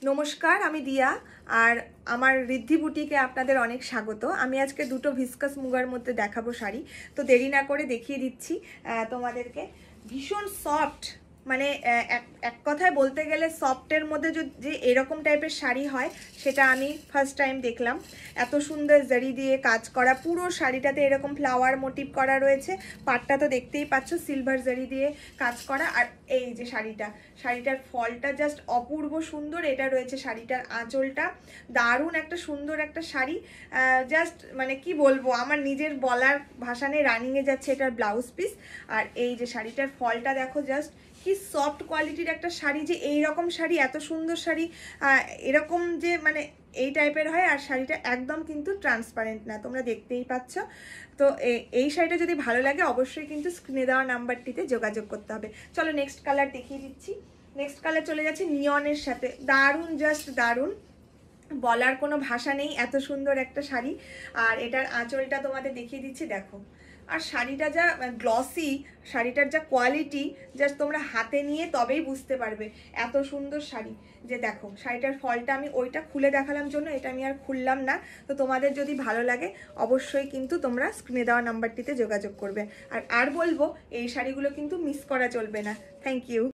নমস্কার, আমি দিয়া আর আমার ঋদ্ধি বুটিকে আপনাদের অনেক স্বাগত। আমি আজকে দুটো ভিসকাস মুগার মধ্যে দেখাবো শাড়ি। তো দেরি না করে দেখিয়ে দিচ্ছি তোমাদেরকে। ভীষণ সফট, মানে এক কথায় বলতে গেলে সফটের মধ্যে যে এরকম টাইপের শাড়ি হয় সেটা আমি ফার্স্ট টাইম দেখলাম। এত সুন্দর জারি দিয়ে কাজ করা, পুরো শাড়িটাতে এরকম ফ্লাওয়ার মোটিভ করা রয়েছে। পাটটা তো দেখতেই পাচ্ছ সিলভার জারি দিয়ে কাজ করা। আর এই যে শাড়িটার ফলটা জাস্ট অপূর্ব সুন্দর। এটা রয়েছে শাড়িটার আঁচলটা, দারুণ একটা সুন্দর একটা শাড়ি। জাস্ট মানে কি বলবো, আমার নিজের বলার ভাষা নেই। রানিংয়ে যাচ্ছে এটার ব্লাউজ পিস। আর এই যে শাড়িটার ফলটা দেখো, জাস্ট কি সফট কোয়ালিটির একটা শাড়ি। যে এই রকম শাড়ি, এত সুন্দর শাড়ি এরকম যে মানে এই টাইপের হয়। আর শাড়িটা একদম কিন্তু ট্রান্সপারেন্ট না, তোমরা দেখতেই পাচ্ছ। তো এই শাড়িটা যদি ভালো লাগে অবশ্যই কিন্তু স্ক্রিনে দেওয়া নাম্বারটিতে যোগাযোগ করতে হবে। চলো নেক্সট কালার দেখিয়ে দিচ্ছি। নেক্সট কালার চলে যাচ্ছে নিয়নের সাথে। দারুণ, জাস্ট দারুণ, বলার কোনো ভাষা নেই, এত সুন্দর একটা শাড়ি। আর এটার আঁচলটা তোমাদের দেখিয়ে দিচ্ছি, দেখো। আর শাড়িটা যা গ্লসি, শাড়িটার যা কোয়ালিটি, জাস্ট তোমরা হাতে নিয়ে তবেই বুঝতে পারবে এত সুন্দর শাড়ি। যে দেখো শাড়িটার ফলটা আমি ওইটা খুলে দেখালাম জন্য এটা আমি আর খুললাম না। তো তোমাদের যদি ভালো লাগে অবশ্যই কিন্তু তোমরা স্ক্রিনে দেওয়া নাম্বারটিতে যোগাযোগ করবে। আর বলবো এই শাড়িগুলো কিন্তু মিস করা চলবে না। Thank you.